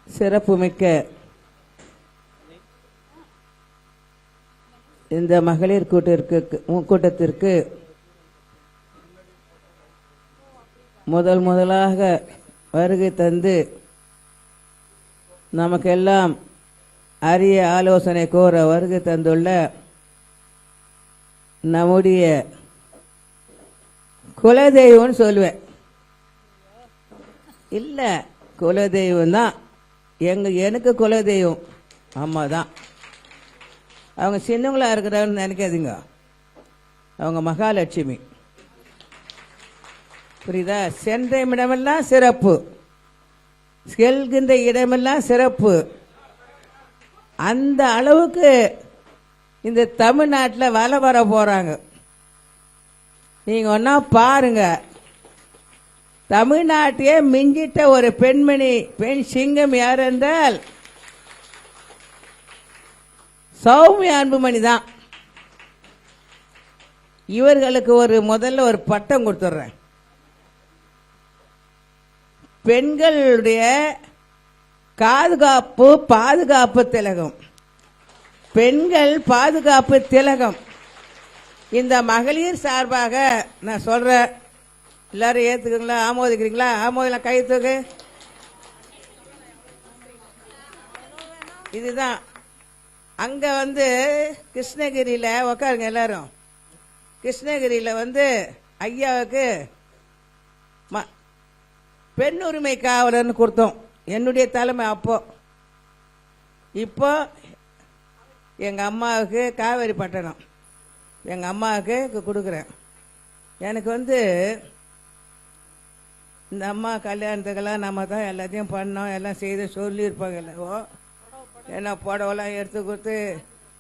சிறப்புமிக்க இந்த மகளிர் கூட்டத்திற்கு முதலாக வருகை தந்து நமக்கெல்லாம் அரிய ஆலோசனை கோர வருகை தந்துள்ள நம்முடைய குலதெய்வம்னு சொல்லுவேன். இல்லை, குலதெய்வம் தான். எனக்கு குலதெய்வம் அம்மா தான். அவங்க சின்னவங்களா இருக்கிறான்னு நினைக்காதீங்க, அவங்க மகாலட்சுமி. புரியுதா? சென்ற இடமெல்லாம் சிறப்பு, செல்கின்ற இடமெல்லாம் சிறப்பு. அந்த அளவுக்கு இந்த தமிழ்நாட்டில் வள வர போறாங்க. நீங்க ஒன்னா பாருங்க, தமிழ்நாட்டையே மிஞ்சிட்ட ஒரு பெண் சிங்கம் யார் என்றால் சௌமியா அன்புமணி தான். இவர்களுக்கு முதல்ல ஒரு பட்டம் கொடுத்துட்றேன். பெண்களுடைய பாதுகாப்பு திலகம், பெண்கள் பாதுகாப்பு திலகம். இந்த மகளிர் சார்பாக நான் சொல்றேன், எல்லாரும் ஏத்துக்கீங்களா? ஆமோதிக்கிறீங்களா? ஆமோதலாம், கை தூக்கு. இதுதான். அங்க கிருஷ்ணகிரியில உக்காருங்க எல்லாரும். கிருஷ்ணகிரியில ஐயாவுக்கு பெண் உரிமை காவலர்னு கொடுத்தோம், என்னுடைய தலைமை. இப்போ எங்க அம்மாவுக்கு காவேரி பட்டணம் எங்க அம்மாவுக்கு கொடுக்குறேன். எனக்கு இந்த அம்மா கல்யாணத்துக்கெல்லாம் நம்ம தான் எல்லாத்தையும் பண்ணோம், எல்லாம் செய்து சொல்லியிருப்பாங்க. இல்லவோ ஏன்னா புடவெல்லாம் எடுத்து கொடுத்து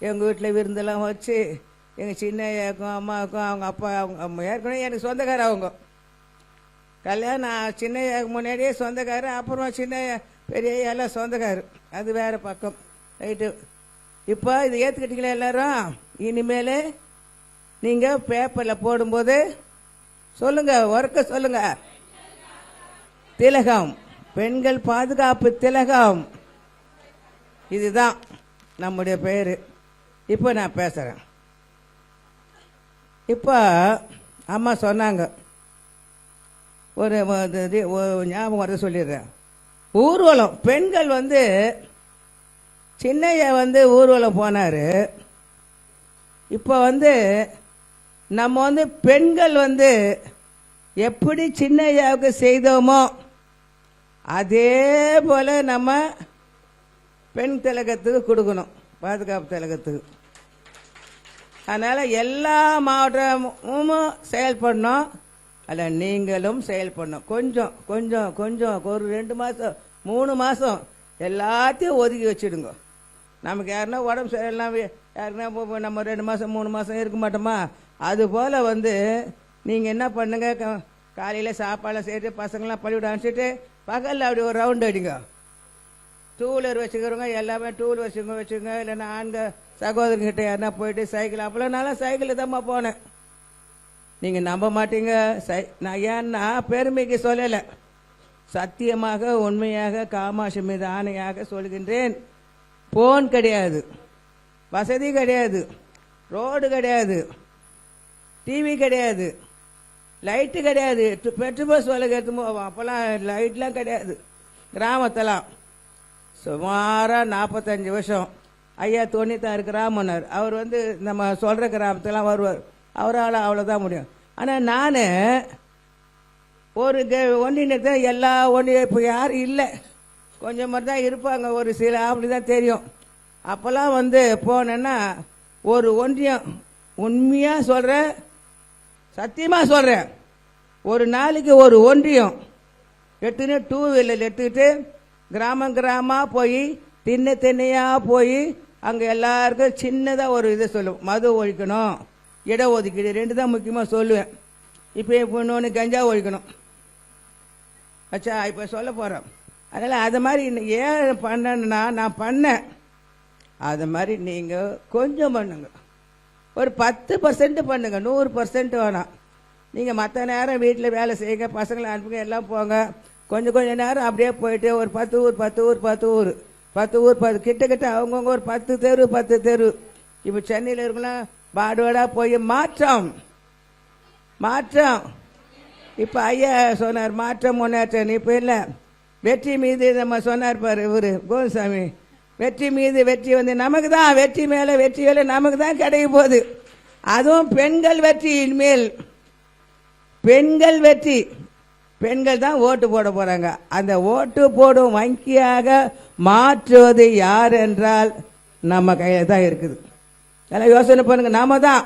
எங்கள் வீட்டில் விருந்தெல்லாம் வச்சு எங்கள் சின்னையாக்கும் அம்மாவுக்கும் அவங்க அப்பா அவங்க ஏற்கனவே எனக்கு சொந்தக்காரர். அவங்க கல்யாணம் சின்னையாக்கு முன்னாடியே சொந்தக்காரர், அப்புறம் சின்னையா பெரிய எல்லாம் சொந்தக்காரர். அது வேற பக்கம். ரைட்டு. இப்போ இது ஏற்றுக்கிட்டீங்களா எல்லாரும்? இனிமேல் நீங்கள் பேப்பரில் போடும்போது சொல்லுங்க, ஒர்க்க சொல்லுங்க. திலகம், பெண்கள் பாதுகாப்பு திலகம், இதுதான் நம்முடைய பெயர். இப்போ நான் பேசுறேன். இப்போ அம்மா சொன்னாங்க, ஒரு ஞாபகம் வர சொல்லிடுறேன். ஊர்வலம், பெண்கள் சின்னையா ஊர்வலம் போனாரு. இப்போ நம்ம பெண்கள் எப்படி சின்னையாவுக்கு செய்தோமோ அதே போல நம்ம பெண் திலகத்துக்கு கொடுக்கணும், பாதுகாப்பு திலகத்துக்கு. அதனால எல்லா மாவட்டமும் செயல்படணும், அல்ல நீங்களும் செயல்படணும். கொஞ்சம் கொஞ்சம் கொஞ்சம் ஒரு 2 மாசம் 3 மாசம் எல்லாத்தையும் ஒதுக்கி வச்சிடுங்க. நமக்கு யாருன்னா உடம்பு சரியில்லாம் யாருன்னா நம்ம 2 மாசம் 3 மாசம் இருக்க மாட்டோமா? அது போல நீங்க என்ன பண்ணுங்க, காலையில சாப்பாடு செய்யிட்டு பசங்களாம் பள்ளிவிட அனுப்பிச்சிட்டு பகல்ல அப்படி ஒரு ரவுண்ட் அடிங்க. டூலர் வச்சுக்கிறவங்க எல்லாமே டூல் வச்சுங்க. இல்லைன்னா ஆண்கள் சகோதரர்கிட்ட யாருன்னா போயிட்டு சைக்கிள், அப்பெல்லாம் நல்லா சைக்கிள் தான்மா போனேன். நீங்க நம்ப மாட்டீங்க. நான் ஏன்னா பெருமைக்கு சொல்லலை, சத்தியமாக உண்மையாக காமாட்சி மீது ஆணையாக சொல்கின்றேன். போன் கிடையாது, வசதி கிடையாது, ரோடு கிடையாது, டிவி கிடையாது, லைட்டு கிடையாது, பெட்ரோல் பஸ் விலைக்கு எடுத்து போவோம். அப்பெல்லாம் லைட்லாம் கிடையாது. கிராமத்தெல்லாம் சுமாரா 45 வருஷம் ஐயா 96 கிராமனர். அவர் நம்ம சொல்ற கிராமத்தெல்லாம் வருவார். அவரால் அவ்வளோதான் முடியும். ஆனால் நான் ஒரு ஒன்றியத்தை எல்லா ஒன்றியம் இப்போ யாரும் இல்லை, கொஞ்சம் மாதிரி தான் இருப்பாங்க, ஒரு சில அப்படிதான் தெரியும். அப்போல்லாம் போனேன்னா ஒரு ஒன்றியம், உண்மையா சொல்றேன், சத்தியமா சொல்றேன், ஒரு நாளைக்கு ஒரு ஒன்றியம் எடுத்துன்னு 2 வீலர் எடுத்துக்கிட்டு கிராமமா போய் திண்ணையா போய் அங்க எல்லாருக்கும் சின்னதா ஒரு இதை சொல்லுவோம், மது ஒழிக்கணும், இட ஒதுக்கீடு, 2 தான் முக்கியமா சொல்லுவேன். இப்போ இன்னொன்று கஞ்சா ஒழிக்கணும். அச்சா இப்ப சொல்ல போறோம். அதனால அது மாதிரி ஏன் பண்ணனா, நான் பண்ணேன். அது மாதிரி நீங்க கொஞ்சம் பண்ணுங்க, ஒரு 10% பண்ணுங்க, 100% வேணாம். நீங்க மற்ற நேரம் வீட்டில் வேலை செய்யுங்க, பசங்களை அனுப்புங்க, எல்லாம் போங்க. கொஞ்சம் கொஞ்ச நேரம் அப்படியே போயிட்டு ஒரு 10 ஊர் 10 ஊர் 10 ஊர் 10 ஊர் 10 கிட்ட அவங்கவுங்க ஒரு 10 தெரு 10 தெரு. இப்போ சென்னையில் இருக்கலாம் பாடுவாடா போய் மாற்றம் மாற்றம். இப்போ ஐயா சொன்னார் மாற்றம் முன்னேற்றம். இப்போ இல்லை வெற்றி மீது நம்ம சொன்னார் பாரு இவரு கோவிந்தசாமி, வெற்றி மீது வெற்றி வந்து நமக்கு தான், வெற்றி மேலே வெற்றி மேலே நமக்கு தான் கிடைக்க போகுது. அதுவும் பெண்கள் வெற்றி. இனிமேல் பெண்கள் வெற்றி. பெண்கள் தான் ஓட்டு போட போறாங்க. அந்த ஓட்டு போடும் வங்கியாக மாற்றுவது யார் என்றால் நம்ம கையில தான் இருக்குது. எல்லாம் யோசனை பண்ணுங்க. நாம தான்